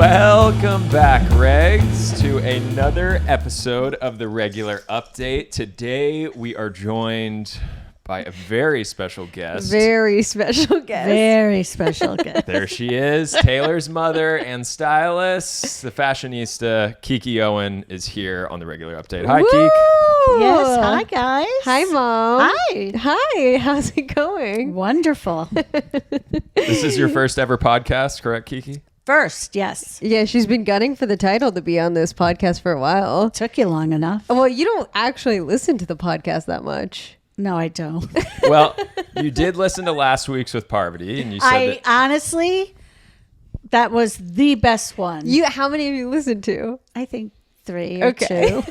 Welcome back, Regs, to another episode of the Regular Update. Today, we are joined by a very special guest. Very special guest. Very special guest. There she is, Taylor's mother and stylist, the fashionista, Kiki Owen, is here on the Regular Update. Hi, Kiki. Yes. Hi, guys. Hi, Mom. Hi. Hi. How's it going? Wonderful. This is your first ever podcast, correct, Kiki? First, yes. Yeah, she's been gunning for the title to be on this podcast for a while. Took you long enough. Well, you don't actually listen to the podcast that much. No, I don't. Well, you did listen to last week's with Parvati, and you said honestly, that was the best one. How many have you listened to? I think 3 or 2.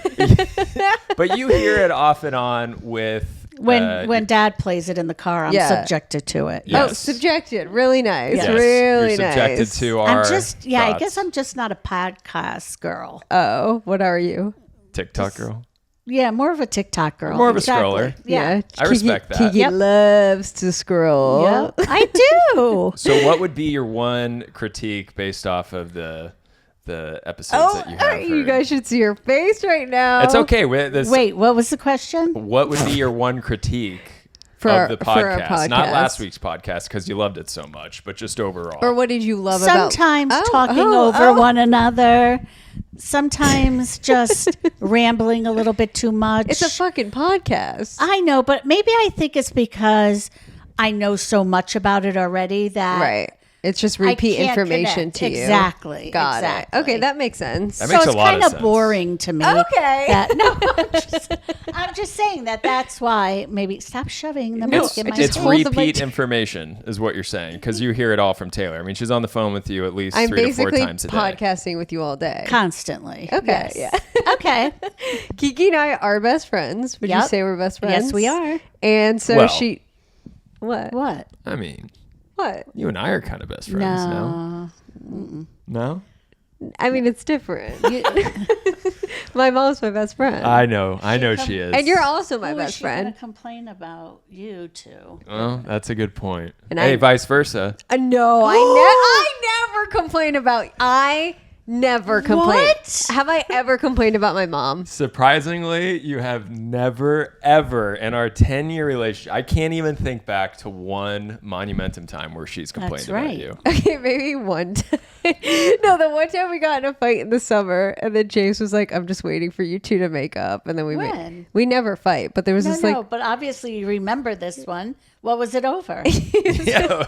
but you hear it off and on with When Dad plays it in the car, I'm subjected to it. Yes. Oh, subjected. Really nice. Yes. Really You're subjected nice. to our I guess thoughts. I'm just not a podcast girl. Oh, what are you? TikTok girl. Yeah, more of a TikTok girl. More of a scroller. Yeah. I respect that. Kiki loves to scroll. Yep, I do. So what would be your one critique based off of the episodes that you have heard? You guys should see your face right now. It's okay. Wait, what was the question? What would be your one critique of the podcast? for our podcast. Not last week's podcast because you loved it so much, but just overall. Or what did you love about? Sometimes talking over one another. Sometimes just rambling a little bit too much. It's a fucking podcast. I know, but maybe I think it's because I know so much about it already that Right. It's just repeat can't information connect. to you. Exactly. Got exactly. it. Okay, that makes sense. That makes so a lot of it's kind sense. of boring to me. Okay. I'm just saying that's why maybe stop shoving the mic in my It's face. repeat information is what you're saying because you hear it all from Taylor. I mean, she's on the phone with you at least I'm 3 to 4 basically times a day. podcasting with you all day. Constantly. Okay, Yes. yeah. Okay. Kiki and I are best friends. Would you Yep. say we're best friends? Yes, we are. And so Well. What? What? I mean, What? you and I are kind of best friends, no? No? I mean, it's different. My mom's my best friend. I know she is. and you're also my Who is best she gonna friend. complain about you two? Well, that's a good point. And hey, I- vice versa. No, I never complain about. I never complain. What? Have I ever complained about my mom? Surprisingly, you have never, ever in our 10-year relationship, I can't even think back to one monumentum time where she's complained That's about right. you. Okay, maybe one time. No, the one time we got in a fight in the summer, and then James was like, "I'm just waiting for you two to make up," and then When? we never fight, but there was this like. But obviously you remember this one. What was it over? Yeah.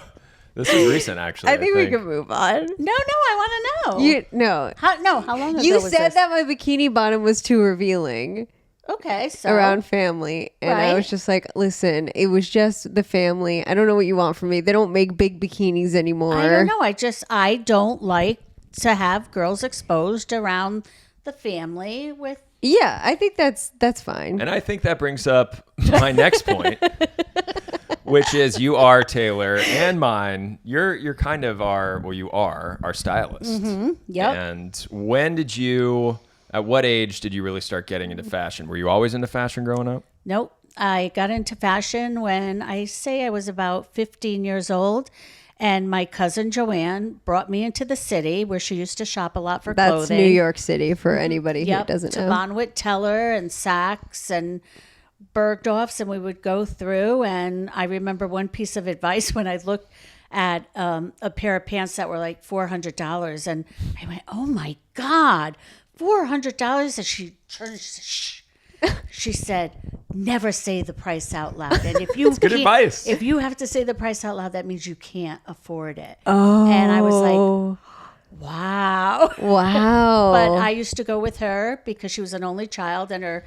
This is recent, actually. I think we can move on. No, I want to know. How long ago You was said this? that my bikini bottom was too revealing Okay, so around family, and I Right. was just like, "Listen, it was just the family. I don't know what you want from me. They don't make big bikinis anymore." I don't know. I don't like to have girls exposed around the family with. Yeah, I think that's fine. And I think that brings up my next point, which is you are Taylor and mine. You're kind of you are our stylist. Mm-hmm. Yep. And at what age did you really start getting into fashion? Were you always into fashion growing up? Nope. I got into fashion when I was about 15 years old. And my cousin Joanne brought me into the city where she used to shop a lot for That's clothing. New York City for anybody who doesn't to know. Bonwit Teller and Saks and Bergdorf's, and we would go through. And I remember one piece of advice when I looked at a pair of pants that were like $400, and I went, "Oh my God, $400!" And she turned, shh. She said, "Never say the price out loud." And if you good advice. If you have to say the price out loud, that means you can't afford it. Oh, and I was like, "Wow." Wow. But I used to go with her because she was an only child, and her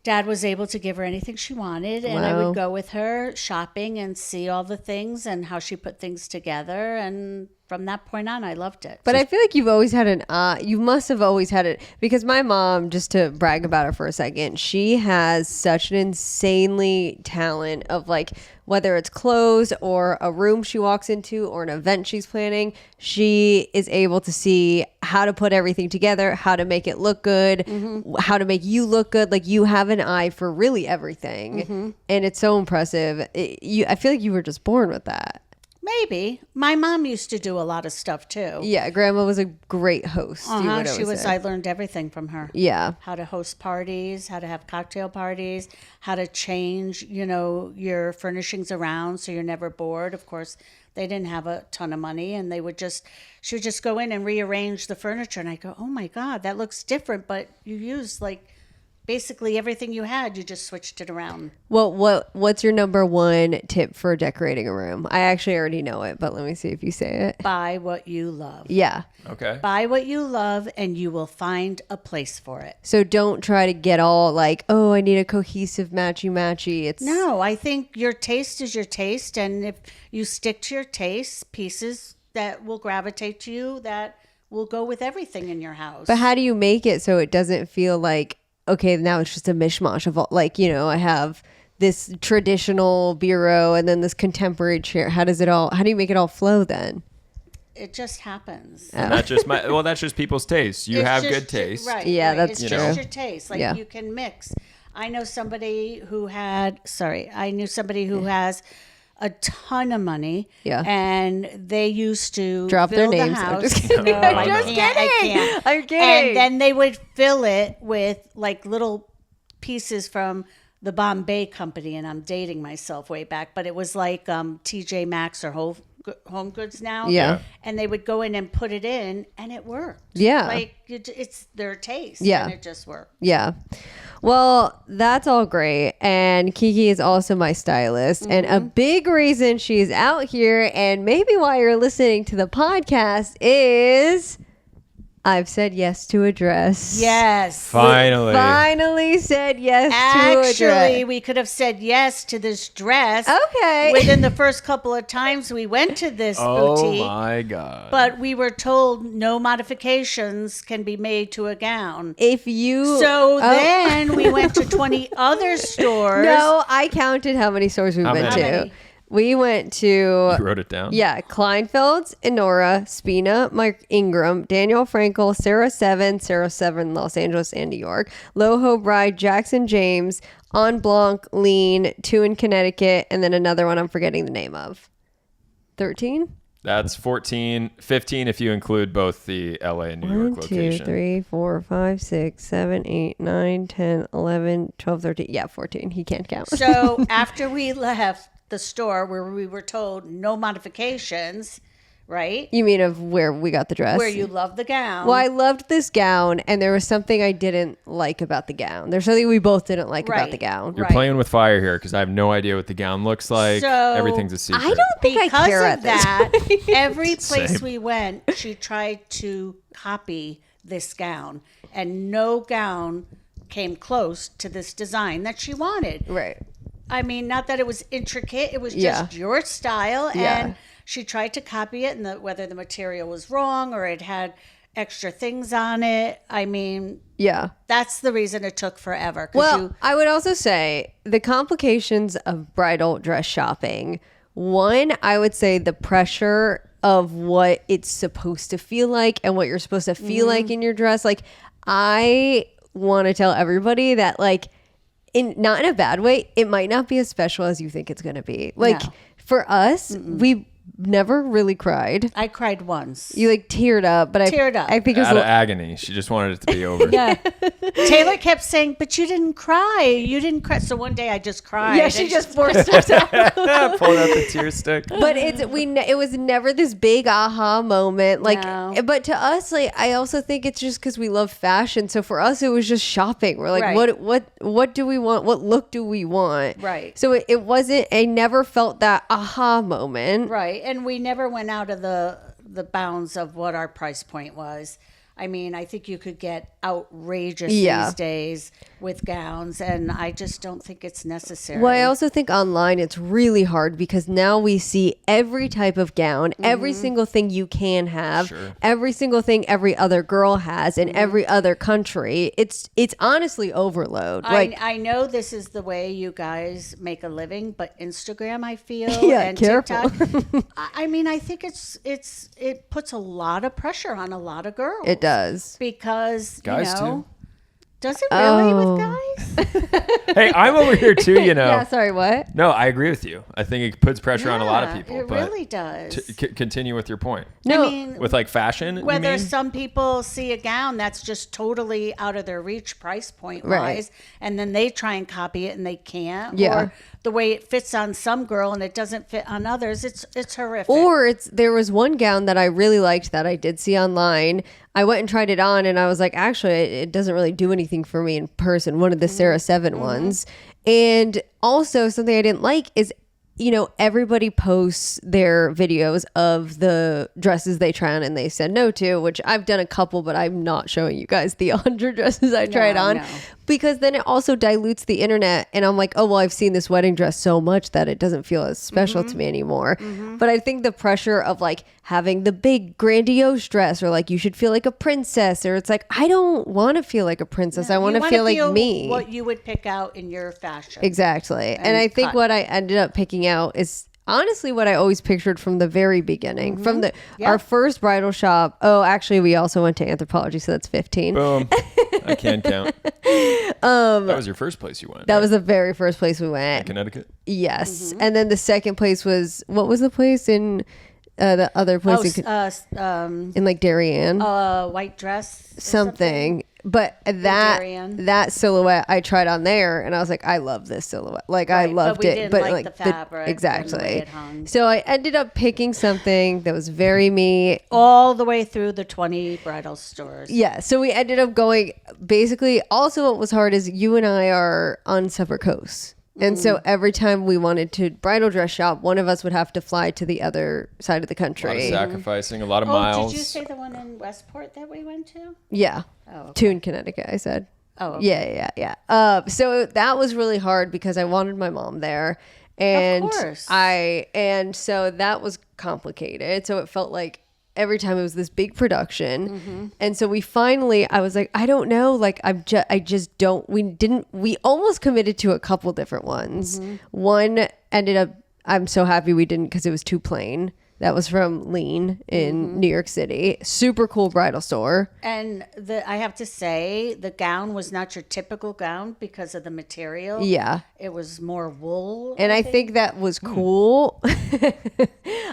dad was able to give her anything she wanted. And I Wow. would go with her shopping and see all the things and how she put things together. And from that point on, I loved it. But I feel like you've always had you must have always had it, because my mom, just to brag about her for a second, she has such an insanely talent of like, whether it's clothes or a room she walks into or an event she's planning, she is able to see how to put everything together, how to make it look good, how to make you look good. Like, you have an eye for really everything. And it's so impressive. I feel like you were just born with that. Maybe. My mom used to do a lot of stuff too. Yeah, Grandma was a great host. You would always She was. say. I learned everything from her. Yeah. How to host parties, how to have cocktail parties, how to change, your furnishings around so you're never bored. Of course, they didn't have a ton of money, and she would just go in and rearrange the furniture, and I go, oh my God, that looks different, but you used basically everything you had, you just switched it around. Well, what's your number one tip for decorating a room? I actually already know it, but let me see if you say it. Buy what you love. Yeah. Okay. Buy what you love, and you will find a place for it. So don't try to get all like, oh, I need a cohesive matchy. It's No, I think your taste is your taste, and if you stick to your taste, pieces that will gravitate to you, that will go with everything in your house. But how do you make it so it doesn't feel like, okay, now it's just a mishmash of all, I have this traditional bureau and then this contemporary chair. How do you make it all flow then? It just happens. And that's just people's taste. You It's have just- good taste. Right. Yeah, right. that's it's true. just your taste. Yeah. You can mix. I knew somebody who has a ton of money. Yeah. And they used to Drop their fill the names. I'm house. just kidding. No, I'm I just can't. I kidding. can't. I'm kidding. And then they would fill it with little pieces from the Bombay Company, and I'm dating myself way back, but it was TJ Maxx or Home Goods now. Yeah. And they would go in and put it in, and it worked. Yeah. It's their taste. Yeah. And it just worked. Yeah. Well, that's all great. And Kiki is also my stylist. And a big reason she's out here, and maybe why you're listening to the podcast, is I've said yes to a dress. Yes. Finally said yes to a dress. Actually, we could have said yes to this dress. Okay. Within the first couple of times we went to this boutique. Oh my God. But we were told no modifications can be made to a gown. If you Then we went to 20 other stores. No, I counted how many stores we How went many? to. How many? We went to You wrote it down? Yeah, Kleinfeld's, Enora, Spina, Mike Ingram, Daniel Frankel, Sarah Seven, Los Angeles and New York, Loho Bride, Jackson James, En Blanc, Lean, 2 in Connecticut, and then another one I'm forgetting the name of. 13? That's 14, 15 if you include both the LA and New York 1, 2, location. 3, 4, 5, 6, 7, 8, 9, 10, 11, 12, 13. Yeah, 14. He can't count. So after we left the store where we were told no modifications, right? You mean of where we got the dress? Where you love the gown. Well, I loved this gown, and there was something I didn't like about the gown. There's something we both didn't like about Right. the gown. You're Right. playing with fire here because I have no idea what the gown looks like. So, Everything's a secret. I don't think I Because care of at this that, point. every place Same. we went, she tried to copy this gown, and no gown came close to this design that she wanted. Right. I mean, not that it was intricate; it was Yeah. just your style, Yeah. and she tried to copy it, and whether the material was wrong or it had extra things on it. I mean, Yeah. that's the reason it took forever. 'Cause Well, I would also say the complications of bridal dress shopping. One, I would say the pressure of what it's supposed to feel like and what you're supposed to feel like in your dress. Like, I want to tell everybody that, like, not in a bad way, it might not be as special as you think it's going to be. Like, No. for us, we never really cried. I cried once. You like teared up, but Teared up. I think it was Out of agony. She just wanted it to be over. Yeah. Taylor kept saying, but you didn't cry. You didn't cry. So one day I just cried. yeah, she And just forced herself. Pulled out the tear stick. But it was never this big aha moment. Like, No. but to us, like, I also think it's just because we love fashion. So for us, it was just shopping. We're like, Right. what do we want? What look do we want? Right. So it wasn't. I never felt that aha moment. Right. And we never went out of the bounds of what our price point was. I mean, I think you could get outrageous Yeah. these days with gowns, and I just don't think it's necessary. Well, I also think online it's really hard because now we see every type of gown, every single thing you can have, Sure. every single thing every other girl has in every other country. It's honestly overload. Like, I know this is the way you guys make a living, but Instagram, I feel, Yeah, and careful. TikTok, I mean, I think it puts a lot of pressure on a lot of girls. it does. Because Guys, you know, too. does it really Oh. with guys? Hey, I'm over here too, you know. Yeah, sorry, what? No, I agree with you. I think it puts pressure on a lot of Yeah, people. It but really does. continue with your point. No. I mean, With like fashion, you whether mean? some people see a gown that's just totally out of their reach price point Right. wise, and then they try and copy it and they can't. Yeah. Or the way it fits on some girl and it doesn't fit on others. It's horrific. Or there was one gown that I really liked that I did see online. I went and tried it on and I was like, actually, it doesn't really do anything for me in person. One of the Sarah 7 ones. And also something I didn't like is, everybody posts their videos of the dresses they try on and they said no to, which I've done a couple, but I'm not showing you guys the 100 dresses I tried on. No. Because then it also dilutes the internet. And I'm like, oh, well, I've seen this wedding dress so much that it doesn't feel as special to me anymore. But I think the pressure of like having the big grandiose dress or like you should feel like a princess, or it's like, I don't want to feel like a princess. I want to feel like me. What you would pick out in your fashion. Exactly. And I think cut. what I ended up picking out is honestly what I always pictured from the very beginning. From our first bridal shop. Oh, actually, we also went to Anthropologie, so that's 15. Boom. I can count. That was your first place you went. That right? was the very first place we went. Connecticut. Yes. And then the second place was, what was the place in the other place in like Darien? White dress. or Something. But that Darien. silhouette I tried on there and I was like, I love this silhouette. Like I Right, loved but we it. didn't But like the fabric and the exactly. way it hung. So I ended up picking something that was very me. All the way through the 20 bridal stores. Yeah. So we ended up going basically also what was hard is you and I are on separate coasts. And so every time we wanted to bridal dress shop, one of us would have to fly to the other side of the A lot of country. sacrificing, a lot of Oh, miles. did you say the one in Westport that we went to? Yeah. Oh, okay. Tune, Connecticut, I said. Oh, okay. Yeah. So that was really hard because I wanted my mom there. And Of course. so that was complicated. So it felt like every time it was this big production. And so I was like, I don't know. Like I just don't, we almost committed to a couple different ones. One ended up, I'm so happy we didn't because it was too plain. That was from Lean in New York City. Super cool bridal store. And I have to say, the gown was not your typical gown because of the material. Yeah. It was more wool. And I think that was cool.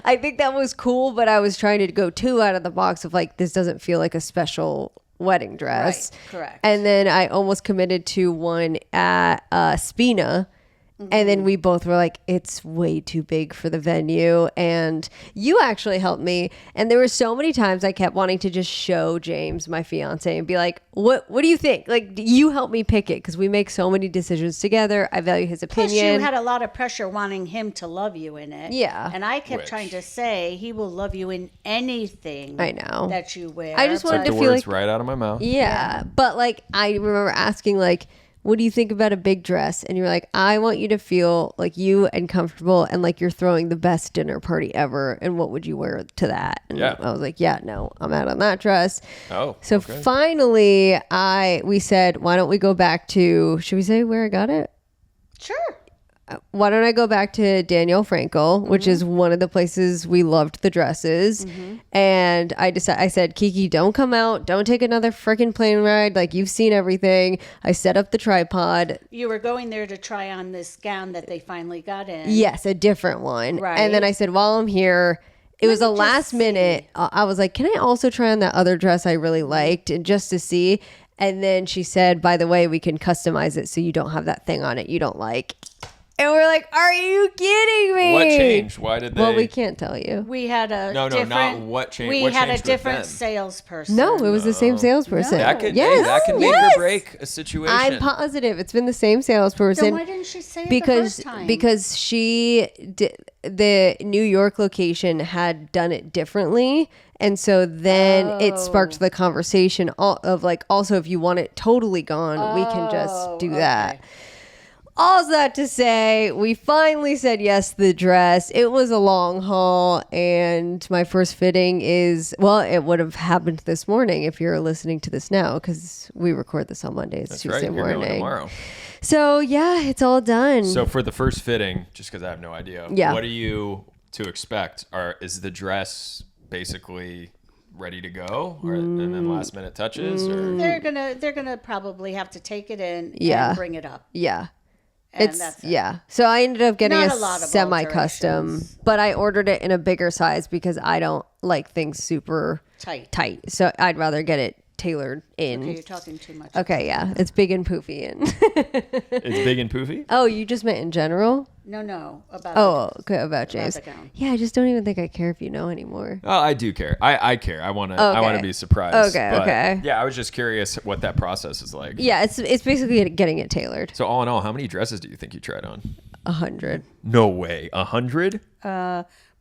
I think that was cool, but I was trying to go too out of the box of like, this doesn't feel like a special wedding dress. Right, correct. And then I almost committed to one at Spina. And then we both were like, it's way too big for the venue. And you actually helped me. And there were so many times I kept wanting to just show James, my fiance, and be like, what do you think? Like, you help me pick it because we make so many decisions together. I value his Plus, opinion. you had a lot of pressure wanting him to love you in it. Yeah. And I kept Which- trying to say he will love you in anything I know. that you wear. I just wanted Took to the feel words like, right out of my mouth. yeah. But like, I remember asking like, what do you think about a big dress? And you're like, I want you to feel like you and comfortable and like you're throwing the best dinner party ever. And what would you wear to that? And Yeah. I was like, yeah, no, I'm out on that dress. Oh, So okay. finally we said, why don't we go back to, should we say where I got it? Sure. Why don't I go back to Danielle Frankel, which is one of the places we loved the dresses. And I said, Kiki, don't come out. Don't take another freaking plane ride. Like, you've seen everything. I set up the tripod. You were going there to try on this gown that they finally got in. Yes, a different one. Right. And then I said, while I'm here, it was a me just last minute. I was like, can I also try on that other dress I really liked? And just to see. And then she said, by the way, we can customize it so you don't have that thing on it you don't like. And we're like, are you kidding me? What changed? Why did they? Well, we can't tell you. We had a No, different, not what changed. We What had a changed with different them? salesperson. No, it was the same salesperson. That could, yes, hey, that could make yes. or break a situation. I'm positive it's been the same salesperson. Then why didn't she say it the because first time? because the New York location had done it differently, and so then it sparked the conversation of like, also if you want it totally gone, we can just do that. All that to say, we finally said yes to the dress. It was a long haul, and my first fitting is, well, it would have happened this morning if you're listening to this now, because we record this on Monday. It's That's Tuesday right. You're going morning. tomorrow. So yeah, it's all done. So for the first fitting, just because I have no idea, Yeah. what are you to expect? Is the dress basically ready to go, and then last minute touches, or They're gonna probably have to take it in Yeah. and bring it up. Yeah. And It's that's it. yeah. So I ended up getting Not a a lot of semi-custom, alterations. but I ordered it in a bigger size because I don't like things super Tight. So I'd rather get it tailored in. Okay, you're talking too much. Okay, yeah. It's big and poofy and it's big and poofy. Oh, you just meant in general? No, about Oh, okay, about James. the gown. Yeah, I just don't even think I care if you know anymore. Oh, I do care. I care. I want to Okay. be surprised. Okay, but, okay. Yeah, I was just curious what that process is like. Yeah, it's basically getting it tailored. So all in all, how many dresses do you think you tried on? 100. No way. 100?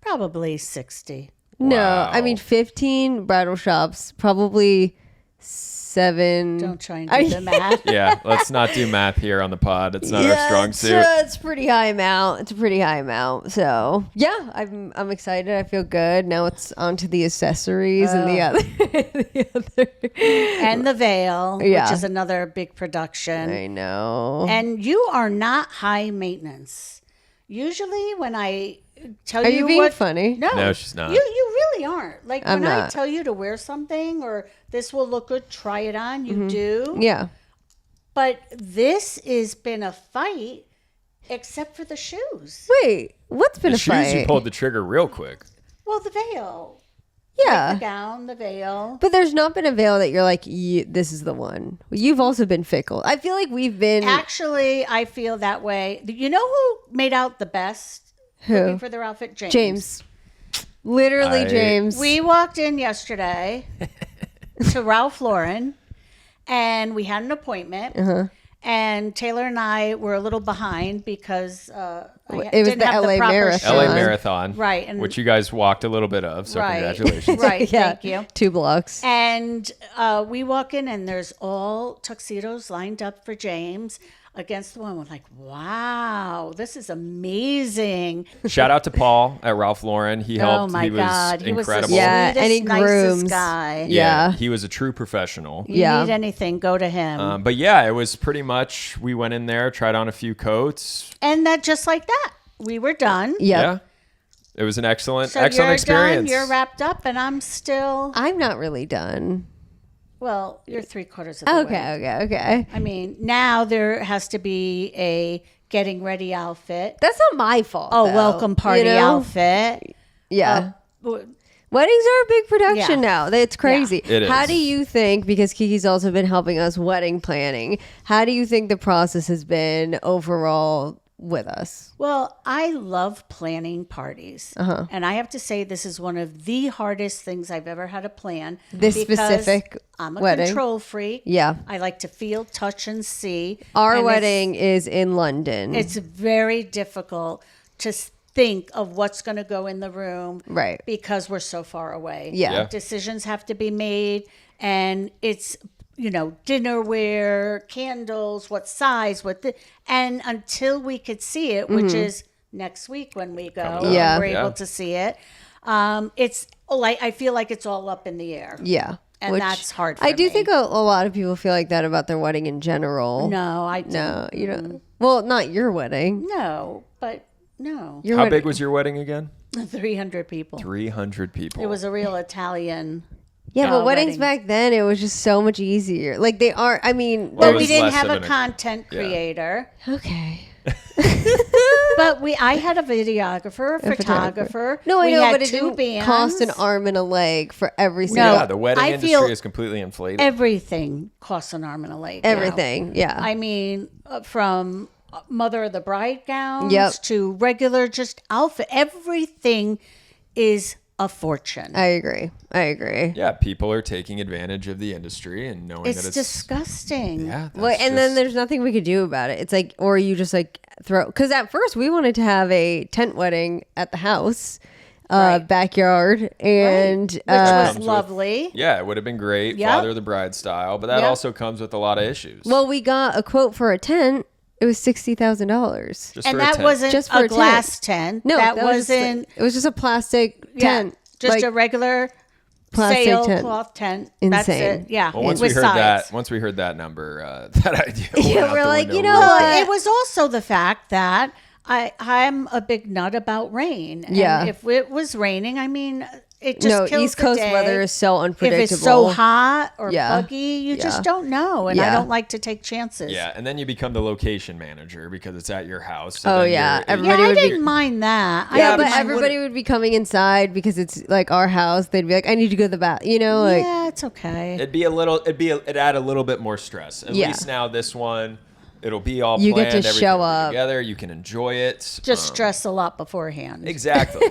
probably 60. No, Wow. I mean 15 bridal shops, probably 7. Don't try and do the math. Yeah, let's not do math here on the pod. It's not our strong suit. It's a pretty high amount. It's a pretty high amount. So yeah, I'm excited. I feel good. Now it's on to the accessories and the other. And the veil, Yeah. which is another big production. I know. And you are not high maintenance. Usually when I tell Are you you being what, funny? No, she's not. You really aren't. Like I'm when I not. tell you to wear something or this will look good, try it on, you do. Yeah. But this has been a fight except for the shoes. Wait, what's been The a shoes, fight? you pulled the trigger real quick. Well, the veil. Yeah. The gown, the veil. But there's not been a veil that you're like, this is the one. You've also been fickle. I feel like we've been. Actually, I feel that way. You know who made out the best looking Who? for their outfit? James. Literally, James. We walked in yesterday to Ralph Lauren, and we had an appointment. Uh-huh. And Taylor and I were a little behind because It was didn't the have LA proper Marathon. LA shoes. Marathon. Right, and- which you guys walked a little bit of, so Right. congratulations. Right, Yeah. thank you. 2 blocks. And we walk in, and there's all tuxedos lined up for James against the one. We're like, wow, this is amazing. Shout out to Paul at Ralph Lauren. He helped. Oh my he was God, he was the incredible. Yeah, sweetest, and he nicest grooms. guy. Yeah. He was a true professional. You Yeah. need anything, go to him. But yeah, it was pretty much, we went in there, tried on a few coats. And that just like that, we were done. Yep. Yeah. It was an excellent So excellent you're experience. done, you're wrapped up, and I'm still. I'm not really done. Well, you're 3/4 of the way. Okay. I mean, now there has to be a getting ready outfit. That's not my fault. Oh, though, welcome party you know? outfit. Yeah. W- Weddings are a big production Yeah. now. It's crazy. It How is. do you think, because Kiki's also been helping us wedding planning, how do you think the process has been overall with us? Well, I love planning parties. And I have to say, this is one of the hardest things I've ever had to plan. This because specific I'm a wedding? control freak. Yeah. I like to feel, touch, and see. Our And wedding is in London. It's very difficult to think of what's going to go in the room. Right. Because we're so far away. Yeah. Yeah. Decisions have to be made, and it's dinnerware, candles, what size, and until we could see it, which is next week when we go, Coming and up. we're Yeah. able to see it. It's like I feel like it's all up in the air. yeah. And that's hard for I do me. think a lot of people feel like that about their wedding in general. No, I don't. No, you don't. Well, not your wedding. No, but no. Your How wedding. big was your wedding again? 300 people. 300 people. It was a real Italian. Yeah, but weddings wedding. back then, it was just so much easier. Like they are. I mean, Well, it But we was didn't less have of a an- content Yeah. creator. okay. But I had a videographer, a photographer. No, I we know, had but it 2 didn't bands. cost an arm and a leg for every single. No, Yeah, the wedding I industry feel is completely inflated. Everything costs an arm and a leg. now. Everything. Yeah. I mean, from mother of the bride gowns Yep. to regular just outfit. Everything is a fortune. I agree. Yeah, people are taking advantage of the industry and knowing it's that it's disgusting. Yeah, Well, that's and then just- there's nothing we could do about it. It's like, or you just like throw. Because at first we wanted to have a tent wedding at the house, backyard, and Which comes was with- lovely. yeah, it would have been great, Yep. father of the bride style, but that Yep. also comes with a lot of issues. well, we got a quote for a tent. It was $60,000. just And for a that tent. wasn't Just for a a glass tent. No, that was just wasn't. it was just a plastic Yeah, tent. just like, a regular plastic sailcloth tent. tent. That's Insane. it. Yeah. Well, once we with heard sides. once we heard that number, that idea went Yeah, out we're the like, window you know real what? quick. It was also the fact that I'm a big nut about rain. And Yeah. if it was raining, I mean, it just kills East the Coast day. weather is so unpredictable. If it's so hot or Yeah. buggy, you Yeah. just don't know. And I Yeah. don't like to take chances. Yeah, and then you become the location manager because it's at your house. So Oh, then yeah. you're- Everybody Yeah, I would be- didn't mind that. I Yeah, didn't but mind- everybody would be coming inside because it's like our house. They'd be like, I need to go to the bath. You know, like yeah, it's okay. it'd add a little bit more stress. At Yeah. least now this one, it'll be all You get planned. to everything show will be up. together. You can enjoy it. Just stress a lot beforehand. Exactly.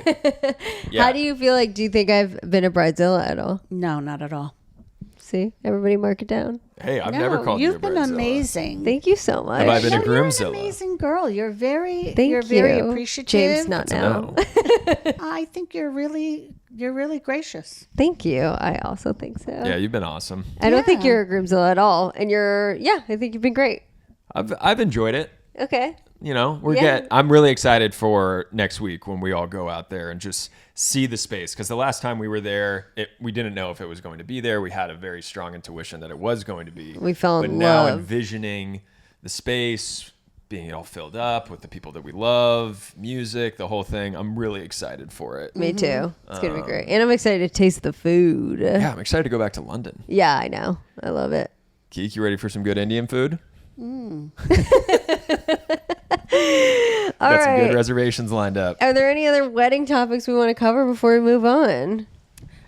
Yeah. How do you feel like? Do you think I've been a bridezilla at all? No, not at all. See, everybody mark it down. Hey, I've No, never called you a you've been bridezilla. amazing. Thank you so much. Have I been a No, you're an groomzilla? amazing girl. You're very, Thank you're you. very appreciative. James, not now. No. I think you're really gracious. Thank you. I also think so. Yeah, you've been awesome. I don't think Yeah. you're a groomzilla at all, and I think you've been great. I've enjoyed it. Okay. You know, Yeah. I'm really excited for next week when we all go out there and just see the space. Because the last time we were there, we didn't know if it was going to be there. We had a very strong intuition that it was going to be. We fell in But now love. envisioning the space, being all filled up with the people that we love, music, the whole thing. I'm really excited for it. Me too. It's gonna be great, and I'm excited to taste the food. Yeah, I'm excited to go back to London. Yeah, I know. I love it. Kiki, you ready for some good Indian food? All Got some right. good reservations lined up. Are there any other wedding topics we want to cover before we move on?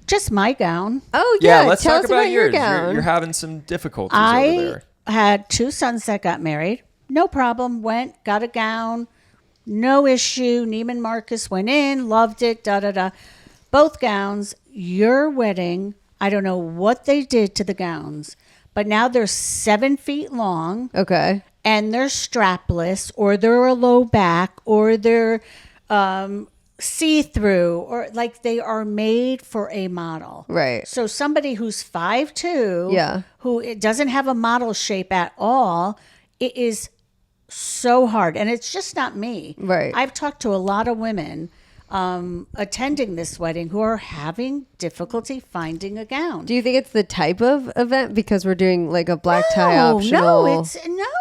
Just my gown. Oh yeah, Let's tell talk us about your yours. gown. You're having some difficulties over I there. had 2 sons that got married. No problem. Went, got a gown. No issue. Neiman Marcus went in, loved it, da-da-da. Both gowns. Your wedding, I don't know what they did to the gowns, but now they're 7 feet long Okay. and they're strapless, or they're a low back, or they're see-through, or like they are made for a model. Right. So somebody who's 5'2", Yeah. who it doesn't have a model shape at all, it is so hard. And it's just not me. Right. I've talked to a lot of women attending this wedding who are having difficulty finding a gown. Do you think it's the type of event because we're doing like a black tie optional?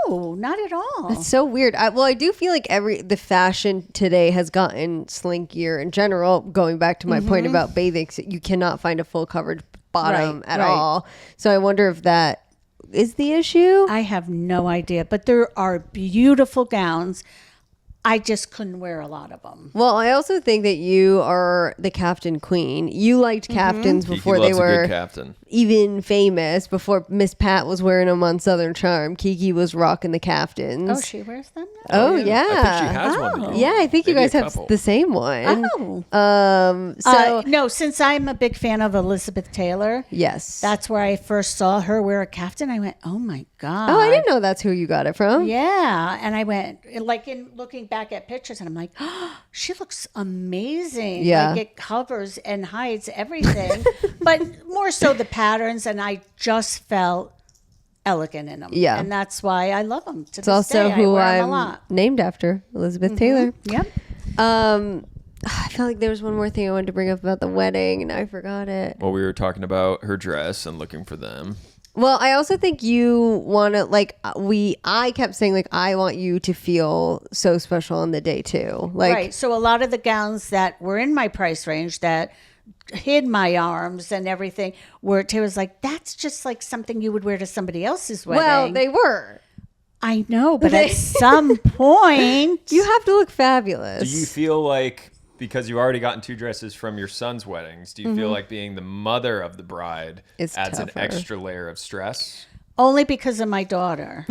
No, not at all. It's so weird. I do feel like the fashion today has gotten slinkier in general. Going back to my point about bathing, so you cannot find a full coverage bottom Right, at right. all. So I wonder if that is the issue. I have no idea, but there are beautiful gowns. I just couldn't wear a lot of them. Well, I also think that you are the captain queen. You liked caftans Kiki before they loves a good were captain. even famous. Before Miss Pat was wearing them on Southern Charm, Kiki was rocking the caftans. Oh, she wears them now? Oh, yeah. I think she has one. that you- Yeah, I think you maybe guys a have couple. the same one. Oh. So No, since I'm a big fan of Elizabeth Taylor, yes. that's where I first saw her wear a caftan. I went, oh my God. Oh, I didn't know that's who you got it from. Yeah. And I went, like, in looking back at pictures, and I'm like, oh, she looks amazing. Yeah. Like, it covers and hides everything, but more so the patterns. And I just felt elegant in them. Yeah. And that's why I love them. To It's also day. who I wear 'em a I'm lot. named after, Elizabeth Taylor. Yep. I felt like there was one more thing I wanted to bring up about the wedding, and I forgot it. Well, we were talking about her dress and looking for them. Well, I also think you want to I kept saying like I want you to feel so special on the day too. Like Right. So a lot of the gowns that were in my price range that hid my arms and everything were Taylor's like, that's just like something you would wear to somebody else's wedding. well, they were. I know, but at some point You have to look fabulous. Do you feel like, because you've already gotten 2 dresses from your son's weddings, do you Mm-hmm. feel like being the mother of the bride It's adds tougher. an extra layer of stress? only because of my daughter.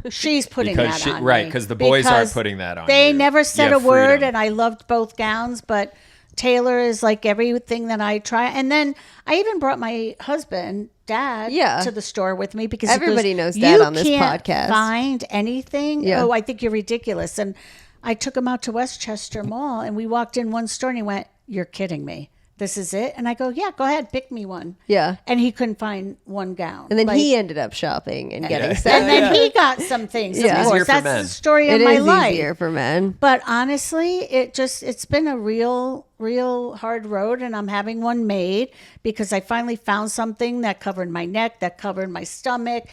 She's putting Because that on right, me. because the boys aren't Because putting that on They you. never You said have a word, freedom. and I loved both gowns, but Taylor is like everything that I try. And then I even brought my husband, Dad, Yeah. to the store with me because he goes, Everybody knows Dad "You on this can't podcast." Find anything? Yeah. Oh, I think you're ridiculous. And I took him out to Westchester Mall, and we walked in one store, and he went, "You're kidding me. This is it?" And I go, "Yeah, go ahead, pick me one." Yeah. And he couldn't find one gown. And then Like- he ended up shopping and getting Yeah. stuff. and then he got some things. Yeah. Of Easier course, for that's men. the story It of my is life. easier for men. But honestly, it's been a real real hard road, and I'm having one made because I finally found something that covered my neck, that covered my stomach,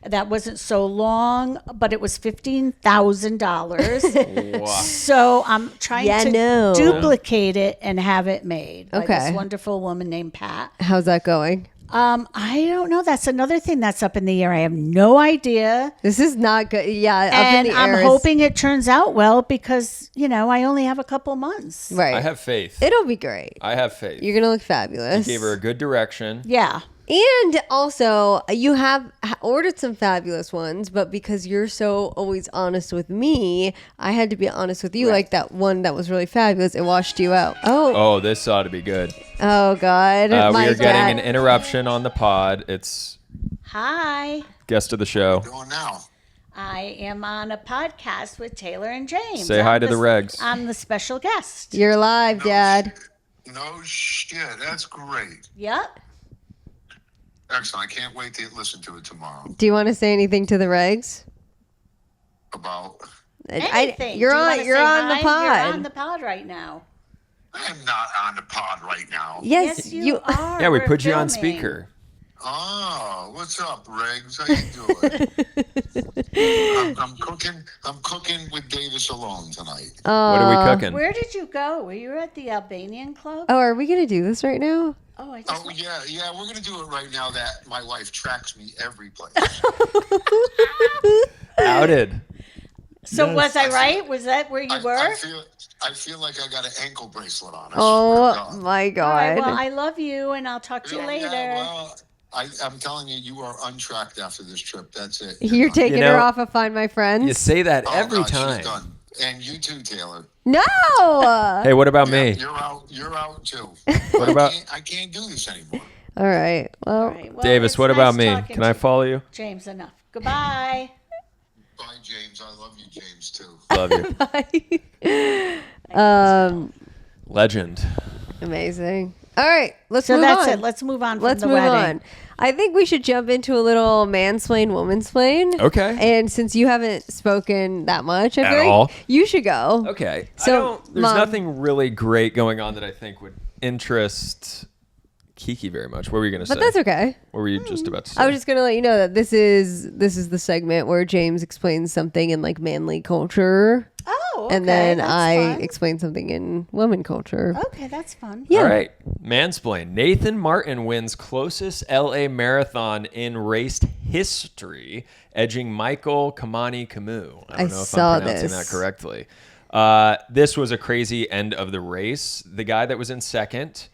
that wasn't so long, but it was $15,000. Wow. So I'm trying to duplicate it and have it made by Okay. this wonderful woman named Pat. How's that going? I don't know. That's another thing that's up in the air. I have no idea. This is not good. Yeah, up And in the I'm air is- hoping it turns out well because, I only have a couple months. Right. I have faith. It'll be great. I have faith. You're gonna look fabulous. Gave her a good direction. Yeah. And also, you have ordered some fabulous ones, but because you're so always honest with me, I had to be honest with you. Like that one that was really fabulous, it washed you out. Oh, this ought to be good. Oh God. We My are getting dad- an interruption on the pod. It's Hi. guest of the show. Going now. I am on a podcast with Taylor and James. Say hi to the regs. I'm the special guest. You're live, Dad. No shit. That's great. Yep. Excellent. I can't wait to listen to it tomorrow. Do you want to say anything to the regs? About. Anything. You're Do you on. wanna You're say on the hi? pod. You're on the pod right now. I'm not on the pod right now. Yes, you are. Yeah, we We're put you on filming. speaker. Oh, what's up, Regs? How you doing? I'm cooking. I'm cooking with Davis alone tonight. What are we cooking? Where did you go? Were you at the Albanian club? Oh, are we gonna do this right now? Oh, I just. Oh yeah. We're gonna do it right now. That my wife tracks me every place. Outed. So Yes. was I right? Was that where you were? I feel like I got an ankle bracelet on. I swear to Oh God. my All right, God. well, I love you, and I'll talk to you later. Yeah, well, I'm telling you, you are untracked after this trip. That's it. You're done. taking You know, her off of Find My Friends. You say that Oh, every God, time. She's done. And you too, Taylor. No. Hey, what about Yeah, me? You're out. You're out too. What about I can't do this anymore. All right. Well, All right, well, Davis? it's What about nice me? talking Can I to follow you? James, enough. Goodbye. Bye, James. I love you, James, too. Love you. Legend. Amazing. All right. Let's So move that's on. it. Let's move on from Let's the move wedding. on. I think we should jump into a little mansplain, womansplain. Okay. And since you haven't spoken that much, I At feel like all? you should go. Okay. So, there's Mom- nothing really great going on that I think would interest Kiki very much. What were you going to say? But that's okay. What were you just about to say? I was just gonna let you know that this is the segment where James explains something in like manly culture, Oh, okay. and then that's I fun. explain something in woman culture. Okay, that's fun. Yeah. All right. Mansplain. Nathan Martin wins closest LA marathon in race history, edging Michael Kamani Camus. I don't know if saw I'm pronouncing this. that correctly. This was a crazy end of the race. The guy that was in second,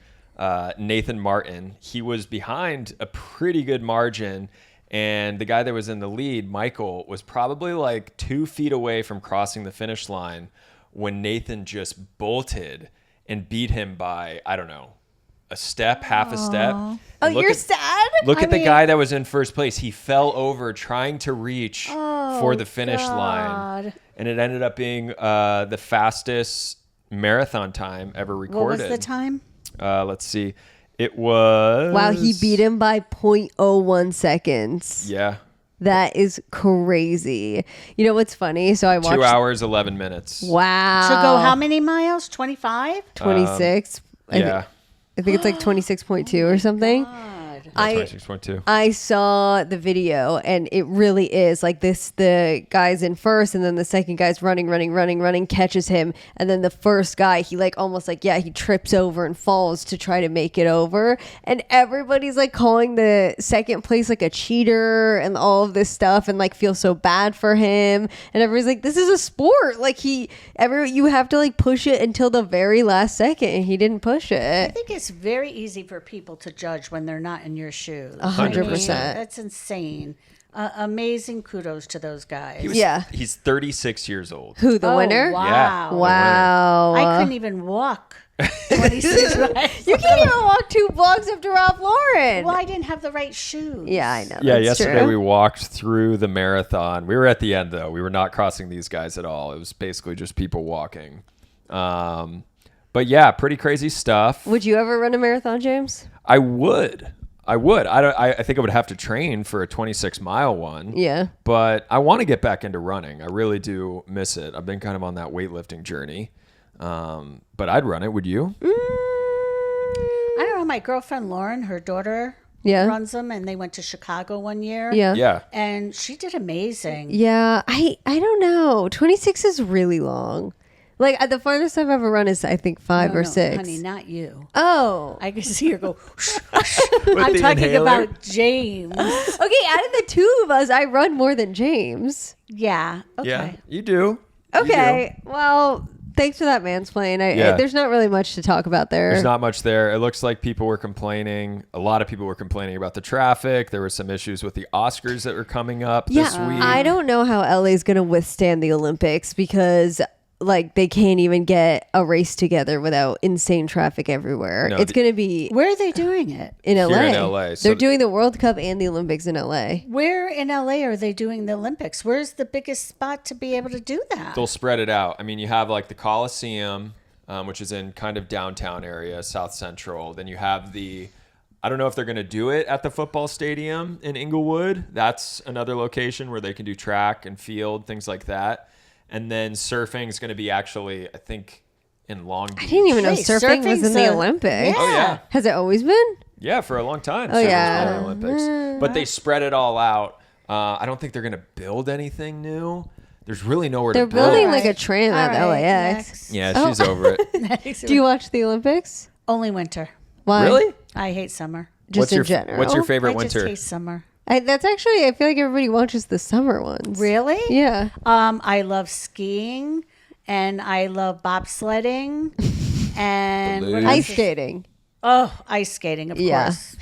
Nathan Martin, he was behind a pretty good margin. And the guy that was in the lead, Michael, was probably like 2 feet away from crossing the finish line when Nathan just bolted and beat him by, I don't know, a step, half a step. Oh, And look you're at- sad? Look I at the mean- guy that was in first place. He fell over trying to reach for the finish line. God. And it ended up being the fastest marathon time ever What recorded. was the time? Let's see. It was... Wow, he beat him by 0.01 seconds. Yeah. That is crazy. You know what's funny? So I watched 2 hours, 11 minutes. Wow. To go how many miles? 25? 26. Yeah. I think it's like 26.2 or something. God. I 26.2. I saw the video and it really is like this. The guy's in first and then the second guy's running, catches him. And then the first guy, he like almost like, he trips over and falls to try to make it over. And everybody's like calling the second place like a cheater and all of this stuff and like feel so bad for him. And everybody's like, this is a sport. Like you have to like push it until the very last second and he didn't push I it. think it's very easy for people to judge when they're not in your shoes. 100%. That's insane. Amazing kudos to those guys. Yeah. He's 36 years old. Who, the winner? Wow. Yeah. Wow. I couldn't even walk 26 miles. You can't even walk 2 blocks up to Ralph Lauren. Well, I didn't have the right shoes. Yeah, I know. Yeah, that's yesterday true. we walked through the marathon. We were at the end, though. We were not crossing these guys at all. It was basically just people walking. But yeah, pretty crazy stuff. Would you ever run a marathon, James? I would. I think I would have to train for a 26-mile one. Yeah. But I want to get back into running. I really do miss it. I've been kind of on that weightlifting journey. But I'd run it. Would you? I don't know. My girlfriend Lauren, her daughter, Yeah. runs them, and they went to Chicago one year. Yeah. Yeah. And she did amazing. Yeah. I don't know. 26 is really long. Like the farthest I've ever run is I think 5 or 6. Honey, not you. Oh. I can see her go. I'm the talking inhaler? about James. Okay, out of the two of us, I run more than James. Yeah. Okay. Yeah. You do. You Okay. Well, thanks for that mansplain. Yeah. There's not really much to talk about there. There's not much there. It looks like people were complaining. A lot of people were complaining about the traffic. There were some issues with the Oscars that were coming up this week. I don't know how LA is going to withstand the Olympics because like they can't even get a race together without insane traffic everywhere. No, it's going to be Where are they doing it? in LA. Here in LA. So They're doing the World Cup and the Olympics in LA. Where in LA are they doing the Olympics? Where's the biggest spot to be able to do that? They'll spread it out. I mean, you have like the Coliseum, which is in kind of downtown area, South Central. Then you have I don't know if they're going to do it at the football stadium in Inglewood. That's another location where they can do track and field, things like that. And then surfing is going to be actually, I think, in Long Beach. I didn't even know Hey, surfing was surfing's in the a- Olympics. Yeah. Oh, yeah. Has it always been? Yeah, for a long time. Oh, surfing's yeah. been in the Olympics. But they spread it all out. I don't think they're going to build anything new. There's really nowhere They're to build. building like a tram at All right, LAX. next. Yeah, she's over it. Next. Do you watch the Olympics? Only winter. Why? Really? I hate summer. Just in general. What's your favorite I just winter? hate summer. That's actually, I feel like everybody watches the summer ones. Really? Yeah. I love skiing, and I love bobsledding, and what luge. else Ice is- skating. Oh, ice skating, of Yeah. course.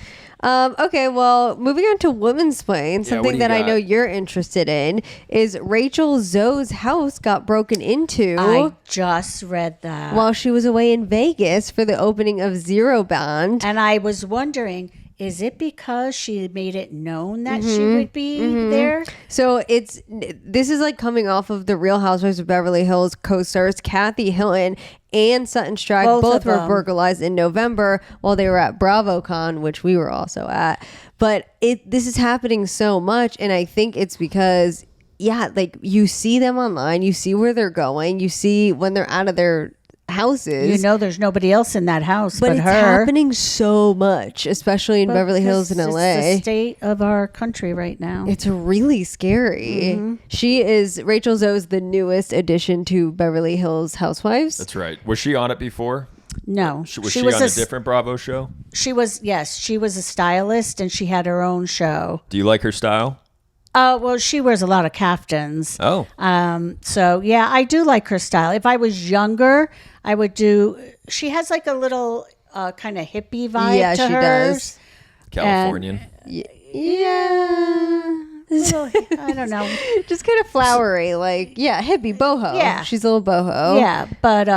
Okay, well, moving on to Women's Plain, what do something you that I got? know you're interested in is Rachel Zoe's house got broken into I just read that. while she was away in Vegas for the opening of Zero Bound. And I was wondering, is it because she made it known that she would be there? So this is like coming off of the Real Housewives of Beverly Hills co-stars Kathy Hilton and Sutton Stracke. Both Both of were them. burglarized in November while they were at BravoCon, which we were also at. But this is happening so much, and I think it's because like you see them online, you see where they're going, you see when they're out of their houses. You know, there's nobody else in that house but but it's her. happening so much, especially in Beverly Hills and It's LA. the state of our country right now. It's really scary. Rachel Zoe's the newest addition to Beverly Hills Housewives. That's right. Was she on it before? No, Was she on a different Bravo show? She was a stylist, and she had her own show. Do you like her style? Well, she wears a lot of caftans. Oh. So yeah, I do like her style. If I was younger, I would do. She has like a little kind of hippie vibe Yeah, to she hers. does. Californian. Yeah. I don't know. Just kind of flowery, like hippie boho. Yeah. She's a little boho. Yeah, but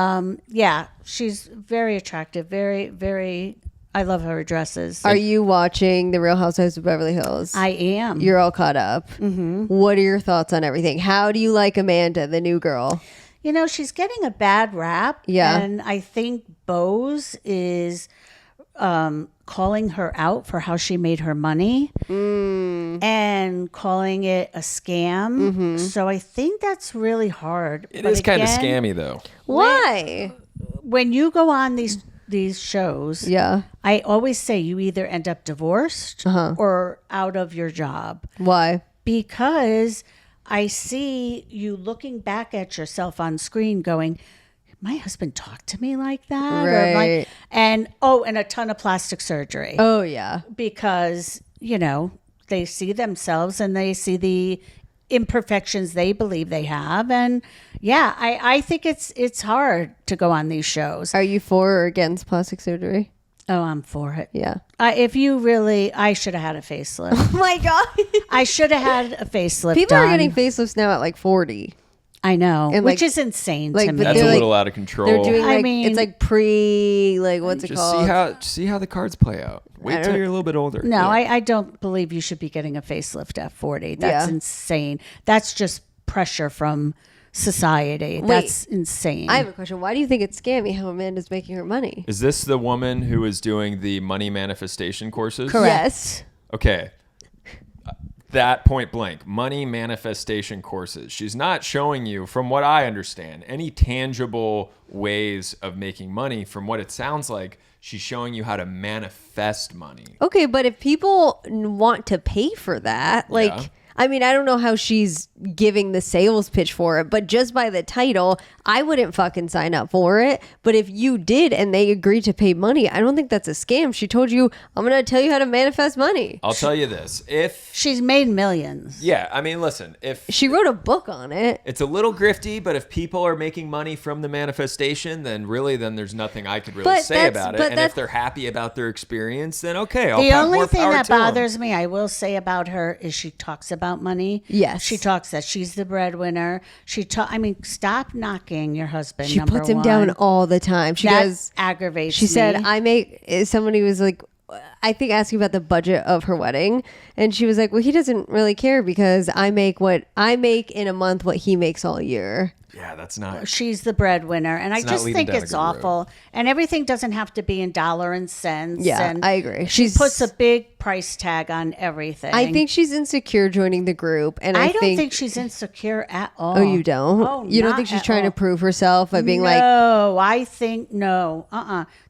yeah, she's very attractive. Very, very. I love her dresses. Are you watching The Real Housewives of Beverly Hills? I am. You're all caught up. Mm-hmm. What are your thoughts on everything? How do you like Amanda, the new girl? You know, she's getting a bad rap. Yeah. And I think Bose is calling her out for how she made her money and calling it a scam. So I think that's really hard. It But is kind of again, scammy, though. Why? When you go on these shows, Yeah. I always say you either end up divorced or out of your job. Why? Because I see you looking back at yourself on screen going, my husband talked to me like that? Right. And a ton of plastic surgery. Oh, yeah. Because, they see themselves and they see the imperfections they believe they have. And yeah, I think it's hard to go on these shows. Are you for or against plastic surgery? Oh, I'm for it. Yeah. I should have had a facelift. Oh, my God. I should have had a facelift. People are done. getting facelifts now at like 40. I know, And, which like- is insane like, to but me. That's a they're little out of control. They're doing I like, mean- it's like what's it Just called? see how the cards play out. Wait till you're a little bit older. No, I don't believe you should be getting a facelift at 40. That's Yeah. insane. That's just pressure from society. That's insane. I have a question. Why do you think it's scammy how Amanda's making her money? Is this the woman who is doing the money manifestation courses? Correct. Yes. Okay. that point blank. Money manifestation courses. She's not showing you, from what I understand, any tangible ways of making money. From what it sounds like, she's showing you how to manifest money. Okay, but if people want to pay for that, like... Yeah. I mean, I don't know how she's giving the sales pitch for it, but just by the title, I wouldn't fucking sign up for it. But if you did and they agreed to pay money, I don't think that's a scam. She told you, I'm going to tell you how to manifest money. I'll tell you this. If She's made millions. Yeah, I mean, listen, if She wrote a book on it. it's a little grifty, but if people are making money from the manifestation, then there's nothing I could really But say that's- about it. but And that's- if they're happy about their experience, then okay, I'll The have only more thing power that to 'em. bothers me, I will say about her, is she talks about money. Yes. She talks that she's the breadwinner. I mean, stop knocking your husband. She number puts him one. down all the time. She That goes, aggravates she said, me. somebody was like, I think asking about the budget of her wedding. And she was like, well, he doesn't really care because I make in a month what he makes all year. Yeah, that's not. She's the breadwinner, and I It's not just leading think down a it's good road. awful. And everything doesn't have to be in dollar and cents. Yeah, and I agree. She She's- puts a big price tag on everything. I think she's insecure joining the group. And I don't think she's insecure at all. Oh, you don't? Oh, You don't not think she's at trying all. to prove herself by being like, No, I think no.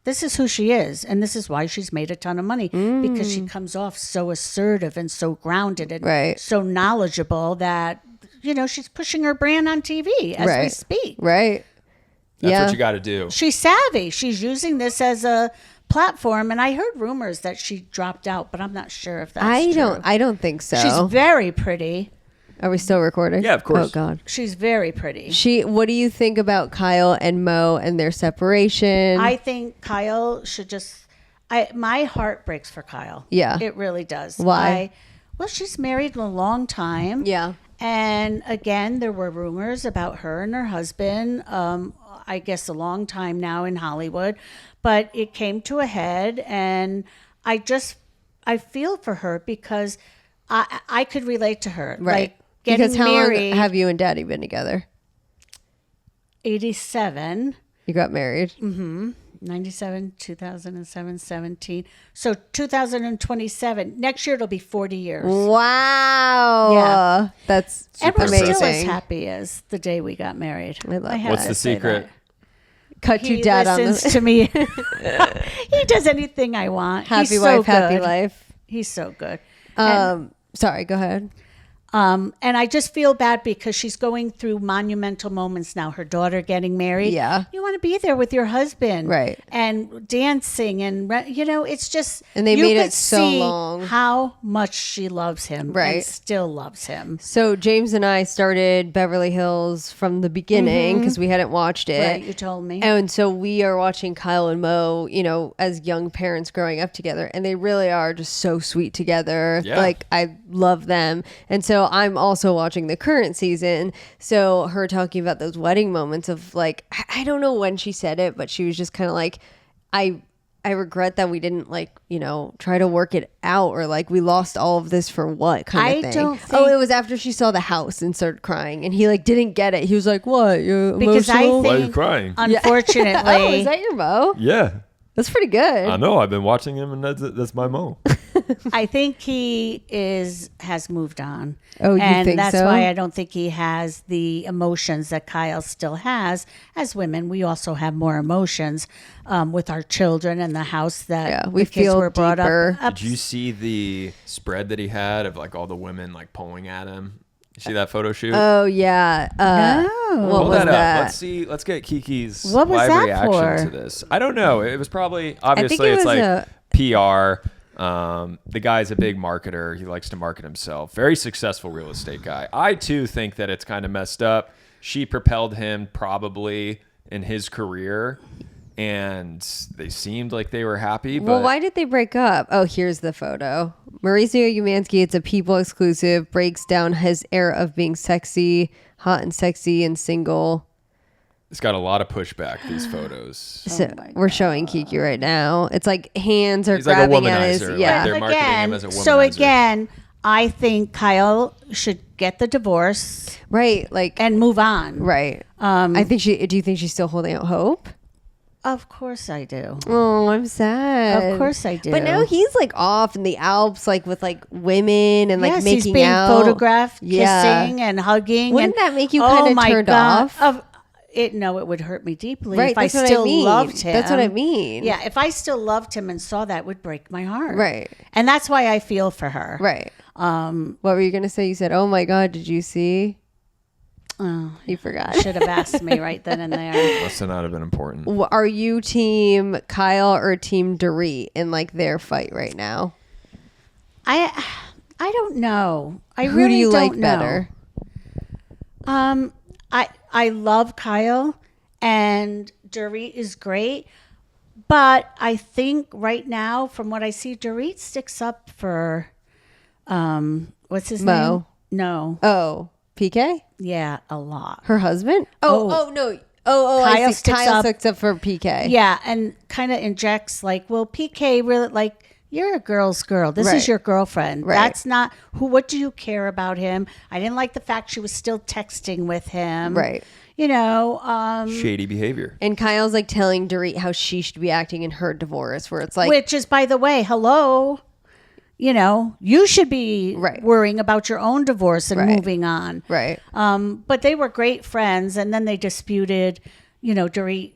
This is who she is, and this is why she's made a ton of money because she comes off so assertive and so grounded and Right. so knowledgeable that she's pushing her brand on TV as we Right. speak. right? That's yeah. what you got to do. She's savvy. She's using this as a platform, and I heard rumors that she dropped out, but I'm not sure if that's true. I don't think so. She's very pretty. Are we still recording? Yeah, of course. Oh God. She's very pretty. What do you think about Kyle and Mo and their separation? I think Kyle should just. My heart breaks for Kyle. Yeah. It really does. Why? Well, she's married a long time. Yeah. And again, there were rumors about her and her husband, I guess a long time now in Hollywood, but it came to a head. And I feel for her because I could relate to her. Right. Like getting Because how married, long have you and Daddy been together? 87. You got married. 97, 2007, 17. So 2027. Next year it'll be 40 years. Weird. Yeah. That's And we're amazing. still as happy as the day we got married. I love have What's to the say secret? that. Cut He you dad on listens the to me. He does anything I want. happy He's wife, so happy good. life. He's so good. Sorry, go ahead. And I just feel bad because she's going through monumental moments now. Her daughter getting married. Yeah. You want to be there with your husband. Right. And dancing. And, it's just. And they you made it could so see long. how much she loves him. Right. And still loves him. So James and I started Beverly Hills from the beginning because we hadn't watched it. Right. You told me. And so we are watching Kyle and Mo, as young parents growing up together. And they really are just so sweet together. Yeah. Like, I love them. And so I'm also watching the current season. So her talking about those wedding moments of like, I don't know when she said it, but she was just kind of like, I regret that we didn't try to work it out, or like we lost all of this for what kind of thing. don't Oh, think- it was after she saw the house and started crying, and he didn't get it. He was like, "What? You're Because I emotional?" Why are you think, crying? unfortunately, Oh, is that your Mo? Yeah, That's pretty good. I know. I've been watching him, and that's my mo. I think he has moved on. Oh, you and think that's so? why I don't think he has the emotions that Kyle still has. As women, we also have more emotions with our children and the house that Yeah, we the kids feel were brought deeper. up. Did you see the spread that he had of like all the women like pulling at him? You see that photo shoot? Oh yeah. No. What Pull was that that? up. Let's see. Let's get Kiki's What was live that reaction for? to this. I don't know. It was probably it obviously it's was like a- PR. The guy's a big marketer. He likes to market himself. Very successful real estate guy. I too think that it's kind of messed up. She propelled him probably in his career, and they seemed like they were happy. But Well, why did they break up? Oh, here's the photo. Mauricio Umansky, it's a People exclusive, breaks down his era of being sexy, hot and sexy and single. it's got a lot of pushback, these photos. So we're showing Kiki right now. It's like hands are He's like a grabbing at his. womanizer, Yeah. like they're marketing him as a So womanizer. again, I think Kyle should get the divorce Right. Like, and move on. right. I think do you think she's still holding out hope? Of course I do. Oh, I'm sad. Of course I do. But now he's like off in the Alps, like with like women and like Yes, making he's being out. photographed, Yeah. kissing and hugging. Wouldn't and, that make you kind of turned off? No, it would hurt me deeply Right, if I that's what I still mean. loved him. That's what I mean. Yeah, if I still loved him and saw that, it would break my heart. Right. And that's why I feel for her. Right. What were you going to say? You said, oh my God, did you see? Oh, You forgot. should have asked me right then and there. Must have not have been important. Are you team Kyle or team Dorit in like their fight right now? I don't know. I Who really do you don't like know. better? I love Kyle and Dorit is great, but I think right now, from what I see, Dorit sticks up for what's his Mo. name? No, Oh, PK? yeah, a lot. Her husband? Oh no. Oh, Kyle I see. sticks Kyle up. sticks up for PK. Yeah, and kind of injects like, well, PK really like. You're a girl's girl. This Right. is your girlfriend. Right. That's not who. What do you care about him? I didn't like the fact she was still texting with him. Right. You know, Shady behavior. And Kyle's like telling Dorit how she should be acting in her divorce, where it's like, which is, by the way, hello. You know, you should be Right. worrying about your own divorce and Right. moving on. right. But they were great friends, and then they disputed. You know, Dorit.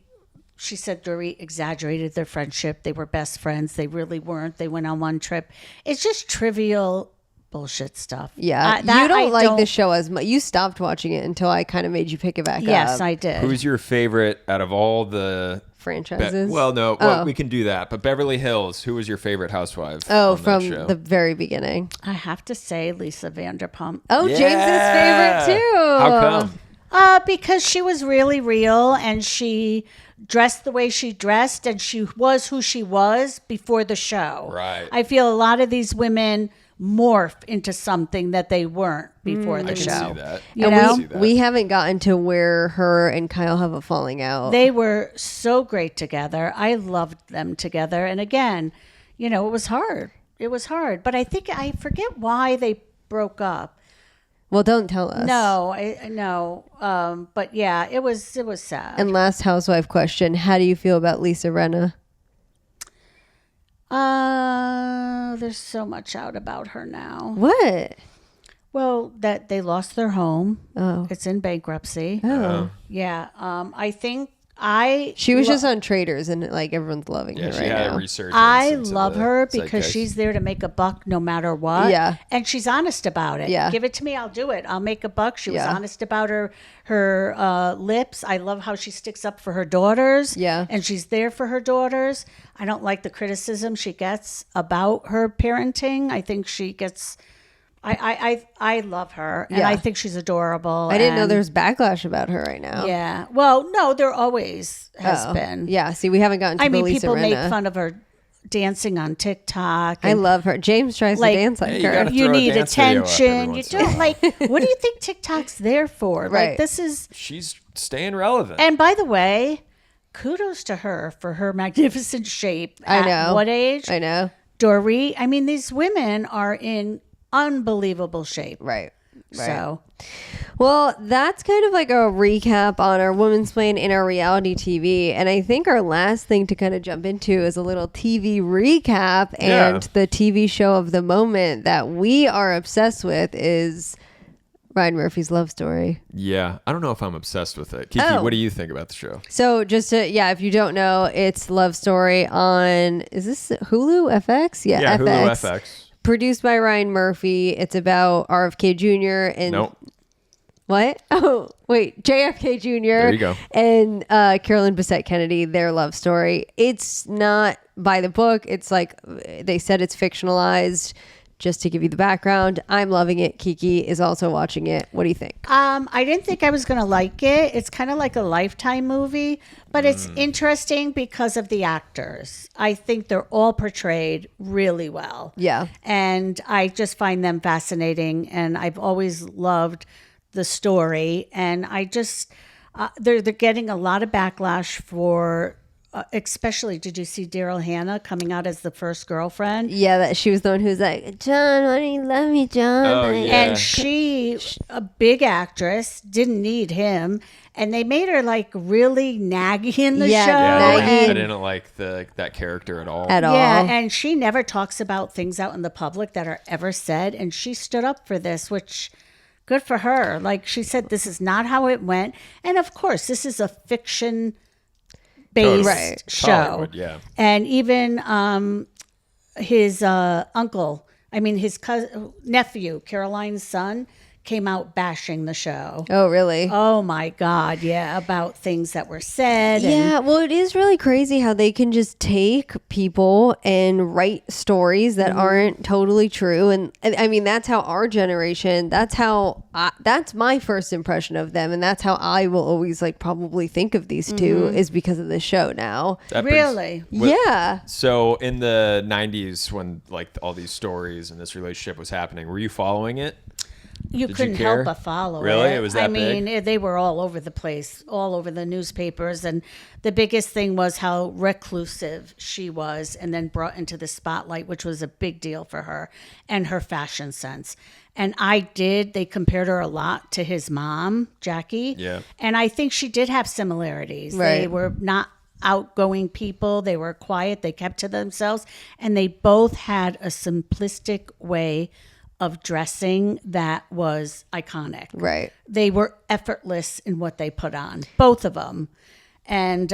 She said Dorit exaggerated their friendship. They were best friends. They really weren't. They went on one trip. It's just trivial bullshit stuff. Yeah. That You don't I like the show as much. You stopped watching it until I kind of made you pick it back up. Yes, I did. Who's your favorite out of all the Franchises. well, no, well, we can do that. But Beverly Hills, who was your favorite housewife? Oh, on that from show? the very beginning. I have to say Lisa Vanderpump. Oh, Yeah. James's favorite too. How come? Because she was really real and she dressed the way she dressed and she was who she was before the show. Right. I feel a lot of these women morph into something that they weren't before the I can show. see that. You I know? can see that. We haven't gotten to where her and Kyle have a falling out. They were so great together. I loved them together. And again, you know, it was hard. It was hard. But I forget why they broke up. Well, don't tell us. No. But yeah, it was sad. And last housewife question: how do you feel about Lisa Rinna? There's so much out about her now. What? Well, that they lost their home. Oh. It's in bankruptcy. Oh. Yeah. I think She was just on Traders, and like everyone's loving Yeah, her she right had now. a resurgence. I into love the her because zeitgeist. she's there to make a buck no matter what. Yeah. And she's honest about it. Yeah. Give it to me, I'll do it. I'll make a buck. She was Yeah. honest about her lips. I love how she sticks up for her daughters. Yeah. And she's there for her daughters. I don't like the criticism she gets about her parenting. I think she gets I love her and Yeah. I think she's adorable. I didn't know and- there's backlash about her right now. Yeah. Well, no, there always has Oh. been. Yeah. See, we haven't gotten to I the mean, Lisa people make Rinna. fun of her dancing on TikTok. I and love her. James tries Like- to dance like Yeah, you her. gotta you throw a need dance video up every attention. You once in a don't like. What do you think TikTok's there for? Right. Like this is. She's staying relevant. And by the way, kudos to her for her magnificent shape. I At know. what age? I know. Dorit. I mean, these women are in unbelievable shape. Right. So Well, that's kind of like a recap on our Women's Plain in our reality TV. And I think our last thing to kind of jump into is a little TV recap. Yeah. And the TV show of the moment that we are obsessed with is Ryan Murphy's Love Story. Yeah, I don't know if I'm obsessed with it. Kiki, Oh. what do you think about the show? So just to, if you don't know, it's Love Story on, is this Hulu, FX? Yeah, Hulu FX. Produced by Ryan Murphy. It's about RFK Jr. and Nope. what? Oh, wait, JFK Jr. There you go. And Carolyn Bessette Kennedy, their love story. It's not by the book. It's like they said it's fictionalized. Just to give you the background, I'm loving it. Kiki is also watching it. What do you think? I didn't think I was going to like it. It's kind of like a Lifetime movie, but it's interesting because of the actors. I think they're all portrayed really well. Yeah. And I just find them fascinating. And I've always loved the story. And I just, they're getting a lot of backlash for, especially, did you see Daryl Hannah coming out as the first girlfriend? Yeah, that she was the one who was like, John, why don't you love me, John? Oh, yeah. And she, a big actress, didn't need him. And they made her like really naggy in the Yeah, show. Yeah, Maggie. I didn't like that character at all. At all. Yeah, and she never talks about things out in the public that are ever said. And she stood up for this, which good for her. Like she said, this is not how it went. And of course, this is a fiction based Right. show. Hollywood, yeah. And even his his nephew, Caroline's son, came out bashing the show. Oh, really? Oh my God, yeah, about things that were said. Yeah, well, it is really crazy how they can just take people and write stories that aren't totally true. And I mean, that's how our generation, that's my first impression of them. And that's how I will always like probably think of these two is because of the show now. That brings- Really? Yeah. So in the 90s, when like all these stories and this relationship was happening, were you following it? You Did you couldn't care? help but follow Really? it. It was that I mean, big? they were all over the place, all over the newspapers. And the biggest thing was how reclusive she was and then brought into the spotlight, which was a big deal for her, and her fashion sense. And they compared her a lot to his mom, Jackie. Yeah. And I think she did have similarities. Right. They were not outgoing people. They were quiet. They kept to themselves. And they both had a simplistic way of dressing that was iconic. Right. They were effortless in what they put on, both of them. And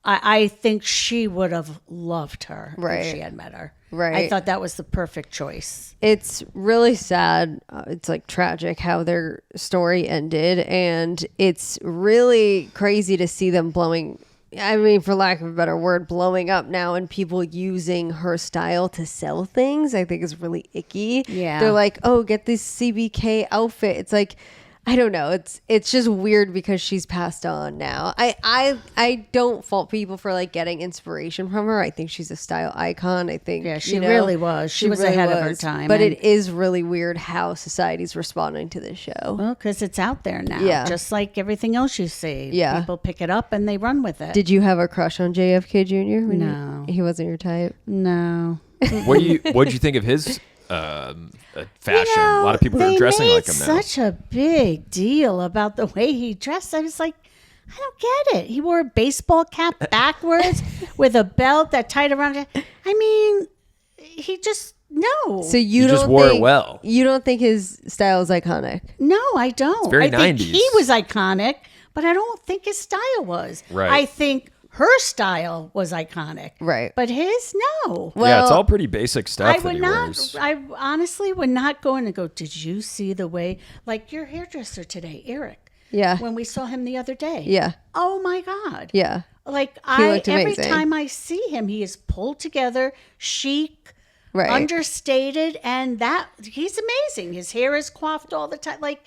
I think she would have loved her Right. if she had met her. Right. I thought that was the perfect choice. It's really sad. It's like tragic how their story ended. And it's really crazy to see them blowing, I mean, for lack of a better word, blowing up now and people using her style to sell things. I think is really icky. Yeah. They're like, oh, get this CBK outfit. It's like, I don't know. It's just weird because she's passed on now. I don't fault people for like getting inspiration from her. I think she's a style icon. I think Yeah, she really was. She was ahead of her time. But And- it is really weird how society's responding to this show. Well, because it's out there now. Yeah. Just like everything else you see. Yeah. People pick it up and they run with it. Did you have a crush on JFK Jr.? when No. He wasn't your type. No. What'd you think of his fashion? A lot of people are dressing made like him now. such a big deal about the way he dressed. I was like, I don't get it. He wore a baseball cap backwards with a belt that tied around it. I mean, he just no. So you He don't just wore it think, well. You don't think his style is iconic? No, I don't. very I think 90s. he was iconic, but I don't think his style was. Right. I think her style was iconic. Right. But his, no. Yeah, it's all pretty basic stuff I that would he not. wears. I honestly would not go in and go, did you see the way, like your hairdresser today, Eric? Yeah. When we saw him the other day. Yeah. Oh my God. Yeah. Like looked every amazing. time I see him, he is pulled together, chic, Right. understated, and that he's amazing. His hair is coiffed all the time. Like,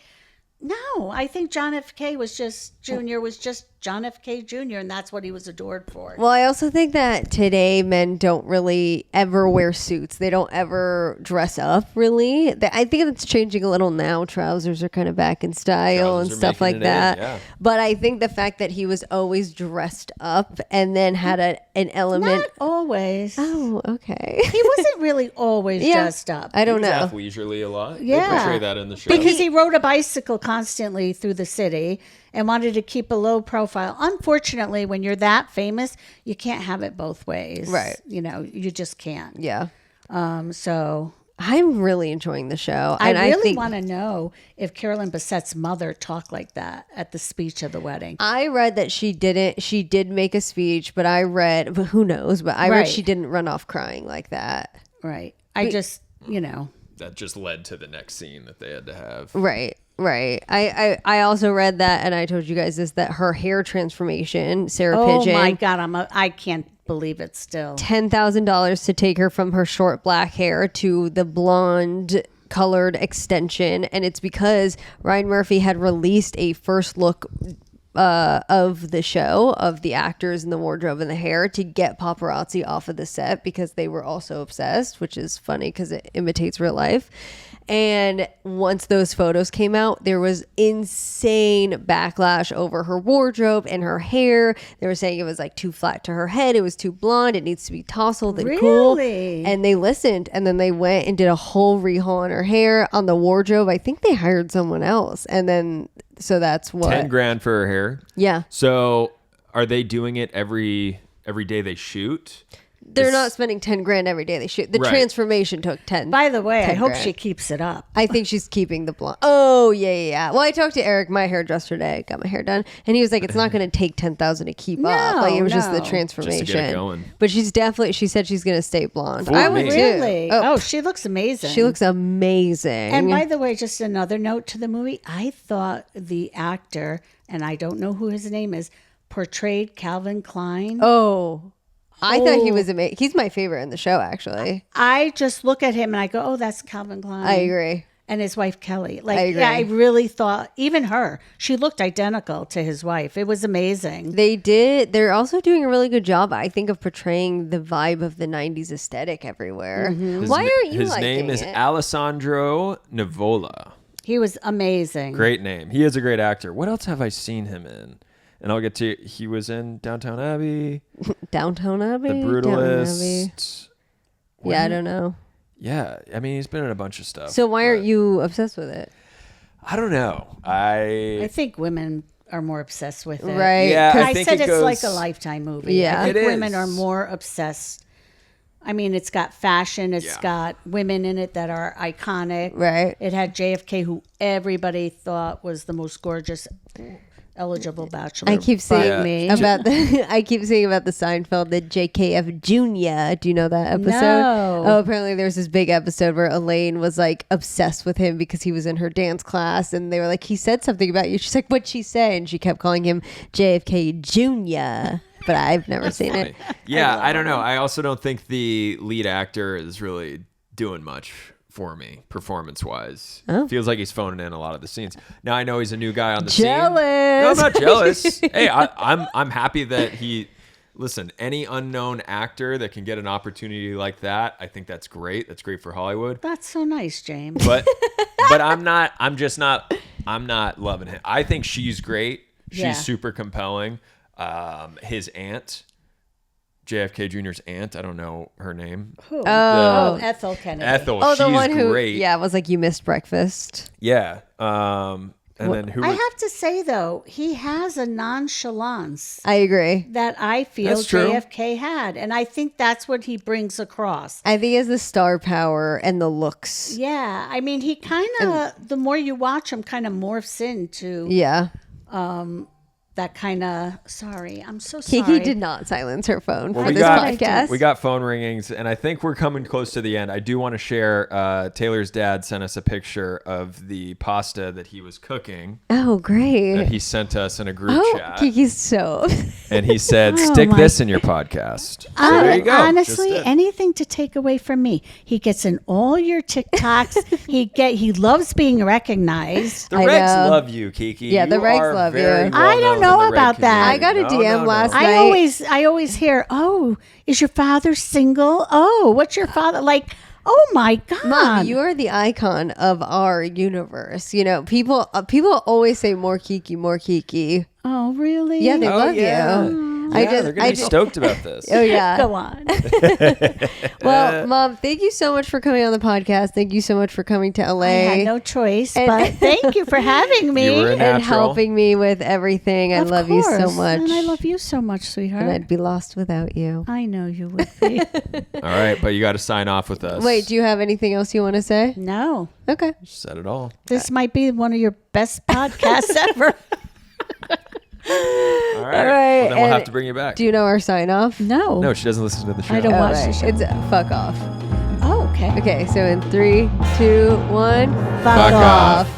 no, I think John F. K. was just Jr. was just John F. K. Jr. and that's what he was adored for. Well, I also think that today men don't really ever wear suits. They don't ever dress up, really. I think it's changing a little now. Trousers are kind of back in style Trousers and are stuff making like it in, that. yeah. But I think the fact that he was always dressed up and then had an element. Not always. Oh, okay. He wasn't really always Yeah. dressed up. I don't He was know. athleisurely a lot. Yeah. They portray that in the show. Because he rode a bicycle constantly through the city and wanted to keep a low profile. Unfortunately, when you're that famous, you can't have it both ways. Right. You know, you just can't. Yeah. So I'm really enjoying the show. I And really think, want to know if Carolyn Bessette's mother talked like that at the speech of the wedding. I read that she didn't. She did make a speech, but but who knows? But I read Right. she didn't run off crying like that. Right. I just, you know. that just led to the next scene that they had to have. Right. I also read that, and I told you guys this, that her hair transformation, Sarah Oh Pigeon, my God, I can't believe it still. $10,000 to take her from her short black hair to the blonde colored extension, and it's because Ryan Murphy had released a first look of the show, of the actors and the wardrobe and the hair, to get paparazzi off of the set because they were also obsessed, which is funny because it imitates real life. And once those photos came out, there was insane backlash over her wardrobe and her hair. They were saying it was like too flat to her head, it was too blonde, it needs to be tousled and cool. Really? And they listened, and then they went and did a whole rehaul on her hair, on the wardrobe. I think they hired someone else, and then So that's what 10 grand for her hair. Yeah. So are they doing it every day they shoot? They're not spending 10 grand every day they shoot. The Right. transformation took 10. By the way, I 10 hope grand. she keeps it up. I think she's keeping the blonde. Oh, yeah. Well, I talked to Eric, my hairdresser today. Got my hair done. And he was like, it's not going to take 10,000 to keep up. Like, it was just the No. transformation. Just to get it going. But she said she's going to stay blonde. Fool I would me. too. Really? Oh, Oh, she looks amazing. she looks amazing. And by the way, just another note to the movie. I thought the actor, and I don't know who his name is, portrayed Calvin Klein. Oh, I thought he was amazing. He's my favorite in the show, actually. I just look at him and I go, oh, that's Calvin Klein. I agree. And his wife, Kelly. I agree. Yeah, I really thought, even her, she looked identical to his wife. It was amazing. They're also doing a really good job, I think, of portraying the vibe of the 90s aesthetic everywhere. Why aren't you His liking name is it? Alessandro Nivola. He was amazing. Great name. He is a great actor. What else have I seen him in? And I'll get to, he was in Downtown Abbey, Downtown Abbey? The Downton Abbey. Brutalist. Yeah, I don't know. Yeah, I mean, he's been in a bunch of stuff. So why aren't but you obsessed with it? I don't know. I think women are more obsessed with it. Right? Yeah, 'Cause I I think said it it's like a goes- Lifetime movie. Yeah. I think It women is. are more obsessed. I mean, it's got fashion. It's Yeah. got women in it that are iconic. Right. It had JFK, who everybody thought was the most gorgeous eligible bachelor. I keep by saying me. about the I keep saying about the Seinfeld, the JKF Jr. Do you know that episode? No. Oh, apparently there's this big episode where Elaine was like obsessed with him because he was in her dance class, and they were like, he said something about you. She's like, what'd she say? And she kept calling him JFK Jr. But I've never seen it. Yeah, I don't know. I also don't think the lead actor is really doing much for me, performance-wise. Oh. Feels like he's phoning in a lot of the scenes. Now I know he's a new guy on the Jealous. scene. No, I'm not jealous. Hey, I'm happy that he. Listen, any unknown actor that can get an opportunity like that, I think that's great. That's great for Hollywood. That's so nice, James. But I'm not. I'm just not. I'm not loving it. I think she's great. She's Yeah. super compelling. His aunt, JFK Jr.'s aunt. I don't know her name. Who? Oh. Ethel Kennedy. Ethel. Oh, she's the one who, great. yeah, was like, you missed breakfast. Yeah. And then who? I was- have to say, though, he has a nonchalance I agree. that I feel That's true. JFK had. And I think that's what he brings across. I think he has the star power and the looks. Yeah. I mean, he kind of, the more you watch him, kind of morphs into Yeah. that kind of, sorry, I'm so sorry. Kiki did not silence her phone Well, for we this got podcast. we got phone ringings, and I think we're coming close to the end. I do want to share. Taylor's dad sent us a picture of the pasta that he was cooking Oh, great. that he sent us in a group Oh, chat, Kiki's so. and he said, "Stick this in your podcast." So there you go. Honestly, Just it. anything to take away from me. He gets in all your TikToks. He loves being recognized. The I Regs know. love you, Kiki. Yeah, the You Regs are love very you. well I don't known in know the Reg about that. community. I got a DM last I night. I always hear, "Oh, is your father single? Oh, what's your father like? Oh my God, Mom, you are the icon of our universe. You know, people always say more Kiki, more Kiki. Oh, really? Yeah, they Oh, love yeah. you. Yeah, they're gonna be stoked about this. Oh yeah. Go on. Well, Mom, thank you so much for coming on the podcast. Thank you so much for coming to LA I had no choice, And- but thank you for having me. You were a and natural. helping me with everything. I Of love you so course. much. And I love you so much, sweetheart. And I'd be lost without you. I know you would be. All right, but you got to sign off with us. Wait, do you have anything else you want to say? No, Okay. Said it all. this might be one of your best podcasts ever. All right. All right, Well, then we'll and have to bring you back. Do you know our sign off? No. No, she doesn't listen to the show. I don't All watch the right. show. It's fuck off. Oh, okay. Okay, so in 3, 2, 1, Fuck off.